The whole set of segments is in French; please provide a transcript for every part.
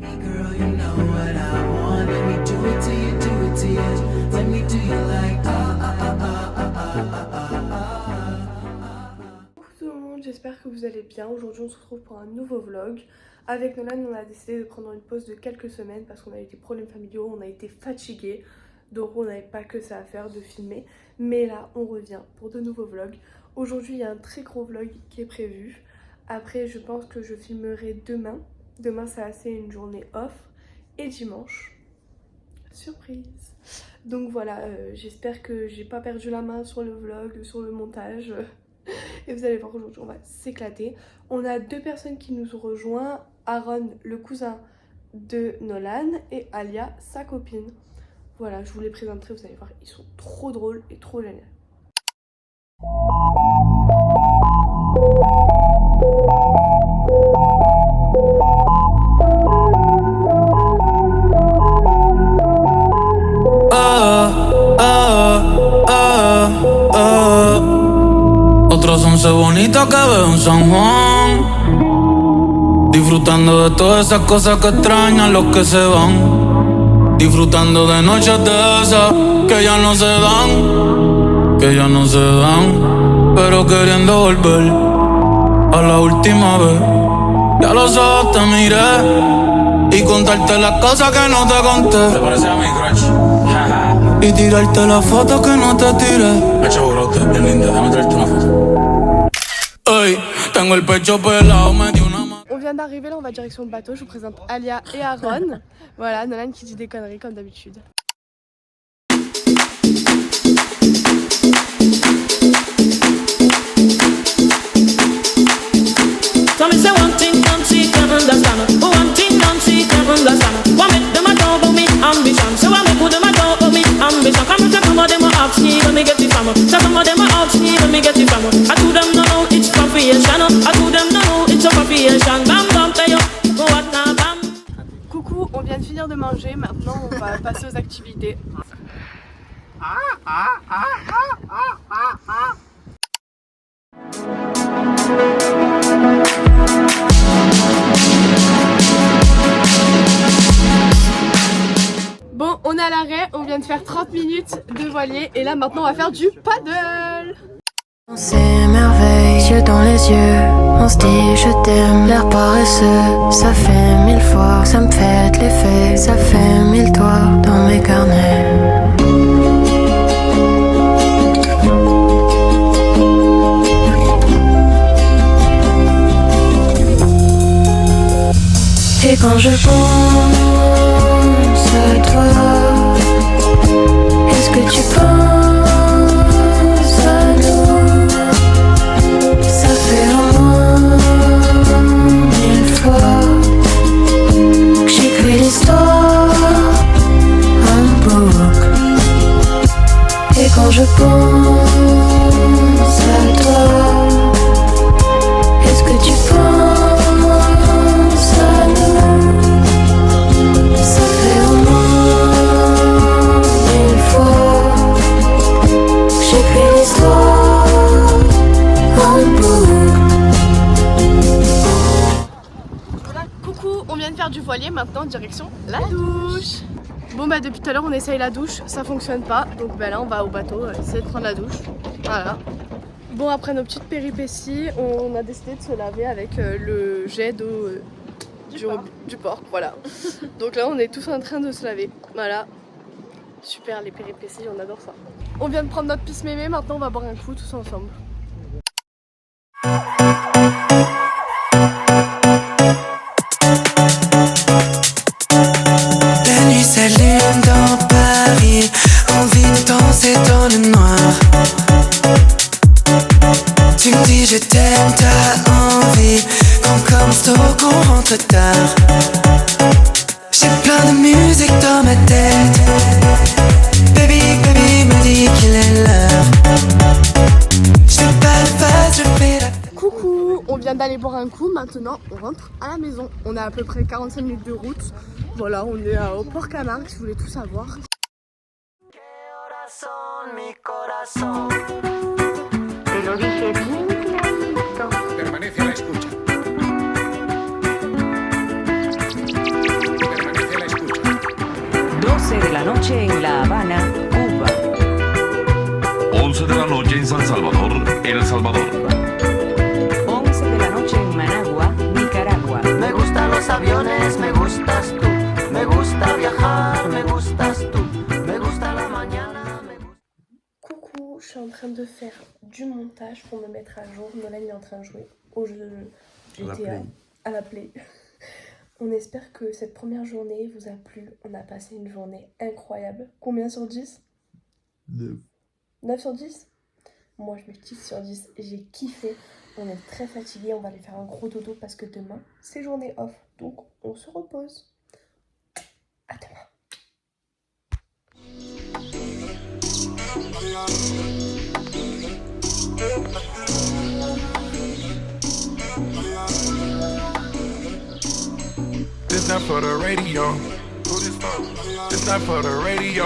Girl, you know what I want. Let me do it to you, do it to you. Let me do you like Coucou tout le monde, j'espère que vous allez bien. Aujourd'hui on se retrouve pour un nouveau vlog. Avec Nolan on a décidé de prendre une pause de quelques semaines parce qu'on a eu des problèmes familiaux, on a été fatigués. Donc on n'avait pas que ça à faire de filmer. Mais là on revient pour de nouveaux vlogs. Aujourd'hui il y a un très gros vlog qui est prévu. Après je pense que je filmerai demain. Demain c'est une journée off. Et dimanche, surprise. Donc voilà, j'espère que j'ai pas perdu la main sur le vlog, sur le montage. Et vous allez voir aujourd'hui on va s'éclater. On a deux personnes qui nous ont rejoints. Aaron, le cousin de Nolan, et Alia, sa copine. Voilà, je vous les présenterai, vous allez voir, ils sont trop drôles et trop géniaux. Otros 11 bonitas que veo en San Juan, disfrutando de todas esas cosas que extrañan los que se van, disfrutando de noches de esas que ya no se dan, que ya no se dan, pero queriendo volver a la última vez. Ya los ojos te miré y contarte las cosas que no te conté. ¿Te parece a mi crush? Y tirarte la foto que no te tiré. Hecho brote, bien linda, déjame traerte una foto. Ey, tengo el pecho pelado, me dio una mano. On vient d'arriver, là on va direction le bateau. Je vous présente Alia et Aaron. Voilà, Nolan qui dit des conneries comme d'habitude. Tell me say one thing, don't see, can't understand. One thing, don't see, can't understand. What make them a talk about me ambition? So I make them a talk about me ambition. Come and some of them a ask me when me get it from. So some of them a ask me when me get it from. I do them know it's confusion. I do them know it's a confusion. Bam bam play up, go what now bam. Coucou, on vient de finir de manger. Maintenant on va passer aux activités. Bon, on est à l'arrêt, on vient de faire 30 minutes de voilier et là maintenant on va faire du paddle. On s'émerveille, yeux dans les yeux, on se dit je t'aime, l'air paresseux, ça fait 1000 fois, ça me fait l'effet, ça fait 1000 toits dans mes carnets. Et quand je pense à toi, est-ce que tu penses à nous? Ça fait au moins 1000 fois que j'écris l'histoire en boucle. Et quand je pense à toi, est-ce que tu penses à nous? Ça fait au moins 1000 fois que j'écris l'histoire en boucle. Voilà, coucou, on vient de faire du voilier, maintenant direction la douche. Bon bah depuis tout à l'heure on essaye la douche, ça fonctionne pas. Donc bah là on va au bateau essayer de prendre la douche. Voilà. Bon après nos petites péripéties, on a décidé de se laver avec le jet d'eau du port. Voilà. Donc là on est tous en train de se laver. Voilà. Super les péripéties, on adore ça. On vient de prendre notre pisse mémé, maintenant on va boire un coup tous ensemble. La nuit s'allume dans Paris, envie de danser dans le noir. Tu me dis je t'aime, t'as envie qu'on commence tôt, qu'on rentre tard. J'ai plein de musique dans ma tête. Baby, baby me dit qu'il est l'heure. Je fais pas de face, je fais la fête. Coucou, on vient d'aller boire un coup, maintenant on rentre à la maison. On a à peu près 45 minutes de route. Voilà, on est au Port Camargue, si vous voulez tout savoir. Te lo dije bien clarito. Permanece a la escucha. noche en La Habana, Cuba. 11 de la noche en San Salvador, El Salvador. 11 de la noche en Managua, Nicaragua. Me gustan los aviones, me gustas tú. Me gusta viajar, me gustas tú. Me gusta la mañana, me gusta... Coucou, je suis en train de faire du montage pour me mettre à jour. Nolan est en train de jouer au jeu GTA à la Play. On espère que cette première journée vous a plu. On a passé une journée incroyable. Combien sur 10 ? 9. 9 sur 10 ? Moi je mets 10 sur 10. J'ai kiffé. On est très fatigués. On va aller faire un gros dodo parce que demain c'est journée off. Donc on se repose. À demain. This not for the radio. This not for the radio.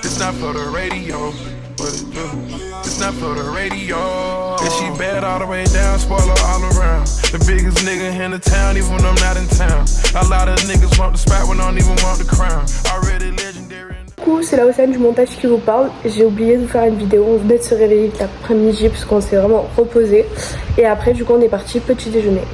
This not for the radio. What it do? It's not for the radio. And she bad all the way down, spoiler all around. The biggest nigga in the town, even when I'm not in town. A lot of niggas want the spot when I don't even want the crown. Already legendary. Coucou, c'est la Océane du montage qui vous parle. J'ai oublié de vous faire une vidéo. On venait de se réveiller de l'après-midi parce qu'on s'est vraiment reposé. Et après, du coup, on est parti petit déjeuner.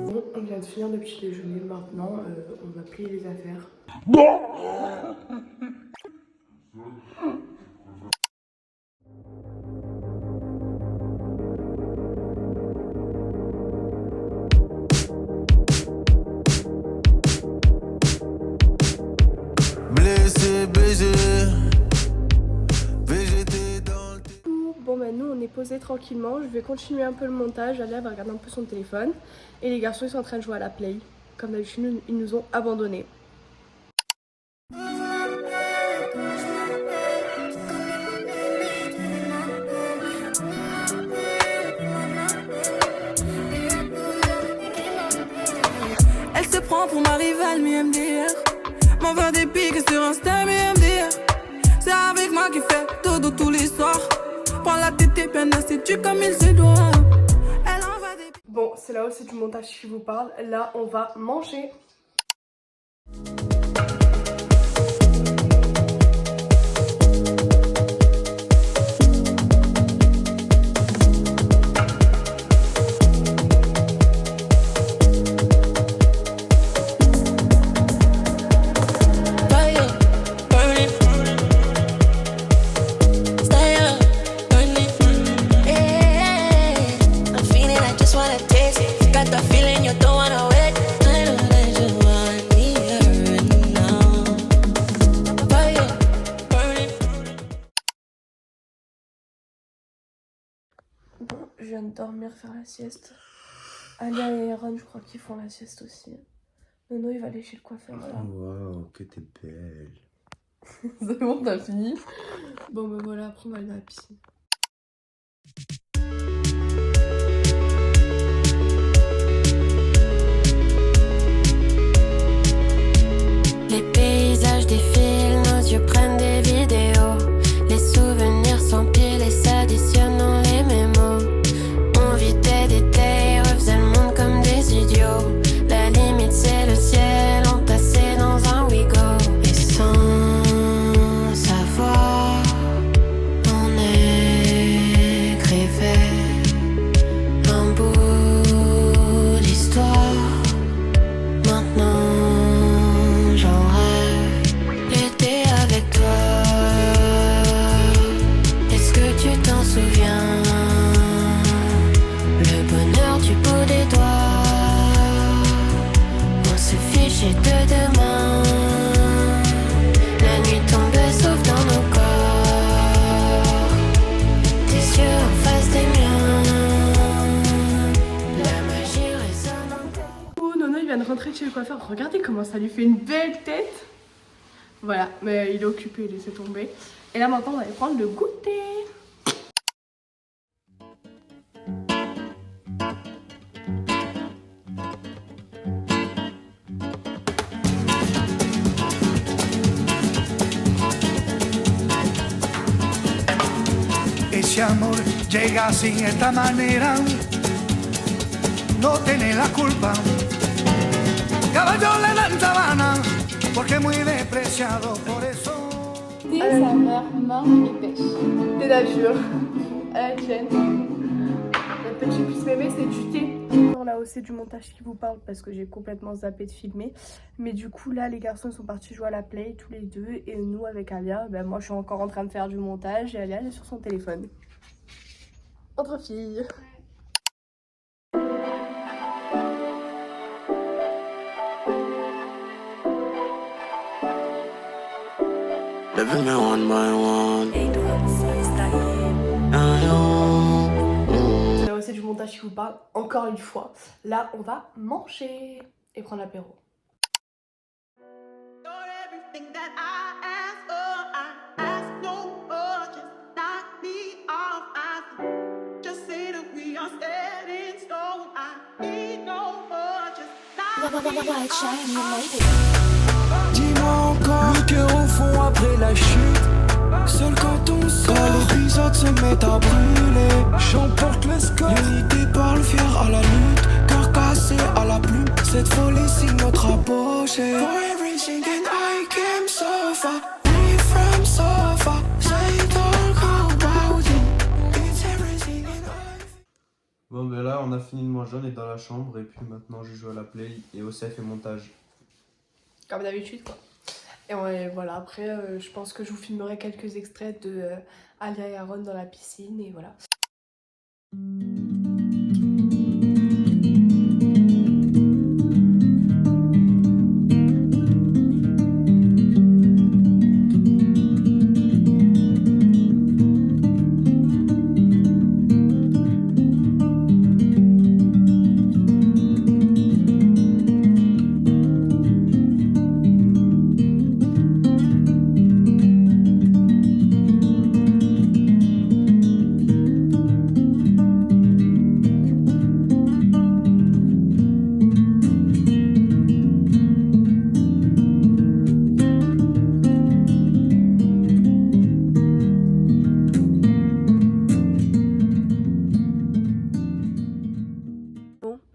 Bon, on vient de finir le petit déjeuner. Maintenant, on va plier les affaires. Blessé, baisé, végété dans le... Bon bah nous on est posé tranquillement, je vais continuer un peu le montage, Alia va regarder un peu son téléphone et les garçons ils sont en train de jouer à la play. Comme d'habitude ils nous ont abandonnés. Elle se prend pour ma rivale mi MDR. M'envoie des pics sur Insta mi MDR. C'est avec moi qui fait dodo tous les soirs. Prends la tête et bien institue comme il se doit. Elle envoie des... Bon c'est là aussi du montage qui vous parle, là on va manger. Bon, je viens de dormir, faire la sieste. Alia et Aaron, je crois qu'ils font la sieste aussi. Nono, il va aller chez le coiffeur. Voilà. Waouh, que t'es belle. C'est bon, t'as fini. Bon, ben voilà, après on va aller à la piscine. Les paysages défilent, nos yeux prennent des vidéos. Les souvenirs s'empilent et s'additionnent dans les mémos. On vidait des détails, refaisait le monde comme des idiots. La limite c'est le ciel, entassé dans un Wigo. Et sans savoir, on écrivait un bout d'histoire. Maintenant j'en rêve, l'été avec toi. Est-ce que tu t'en souviens? Le bonheur du bout des doigts. On se fichait de demain. La nuit tombait sauf dans nos corps. Tes yeux en face des miens. La magie résonne encore. Oh, Nono, il vient de rentrer de chez le coiffeur. Regardez comment ça lui fait une belle tête. Voilà, mais il est occupé, il laissait tomber. Et là maintenant, on va aller prendre le goûter. ese amor llega así de esta manera, no tiene la culpa. Caballo le dan sabana, porque es muy despreciado, por eso. Thé, sa mère marne et pêche. Des natures. À la chaîne. Le petit plus mémé, c'est du thé. Là aussi, c'est du montage qui vous parle parce que j'ai complètement zappé de filmer. Mais du coup, là, les garçons sont partis jouer à la play tous les deux. Et nous, avec Alia, ben, moi, je suis encore en train de faire du montage. Et Alia, elle est sur son téléphone. Entre filles. Living me one by one. C'est là aussi du montage qui vous parle, encore une fois. Là, on va manger et prendre l'apéro. Dis-moi encore, le cœur au fond après la chute. Seul quand on sort, l'épisode se met à brûler. J'emporte le score, l'unité parle fier à la lutte. Cœur cassé à la plume, cette folie signe notre apogée. For everything and I came so far, we from so far. Say it all about you, it's everything and I. Bon ben là on a fini de manger, on est dans la chambre et puis maintenant je joue à la play et au safe et montage. Comme d'habitude quoi. Et ouais, voilà, après je pense que je vous filmerai quelques extraits de Alia et Aaron dans la piscine et voilà.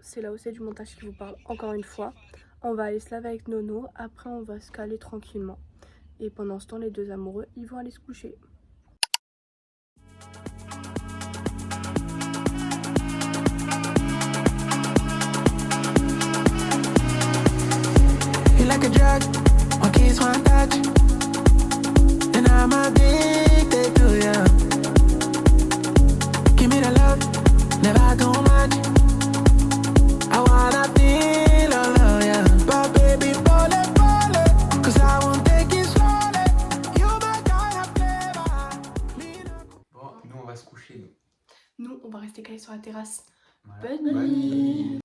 C'est là aussi du montage qui vous parle encore une fois. On va aller se laver avec Nono, après on va se caler tranquillement. Et pendant ce temps, les deux amoureux, ils vont aller se coucher. You like a drug, one kiss, one touch, and I'm addicted to you. Give me the love, never too much. I wanna feel all of you, but baby, pull it, cause I won't take it slowly. You my kind of flavor. Bon, nous on va se coucher. Nous, on va rester calés sur la terrasse. Voilà. Bonne nuit.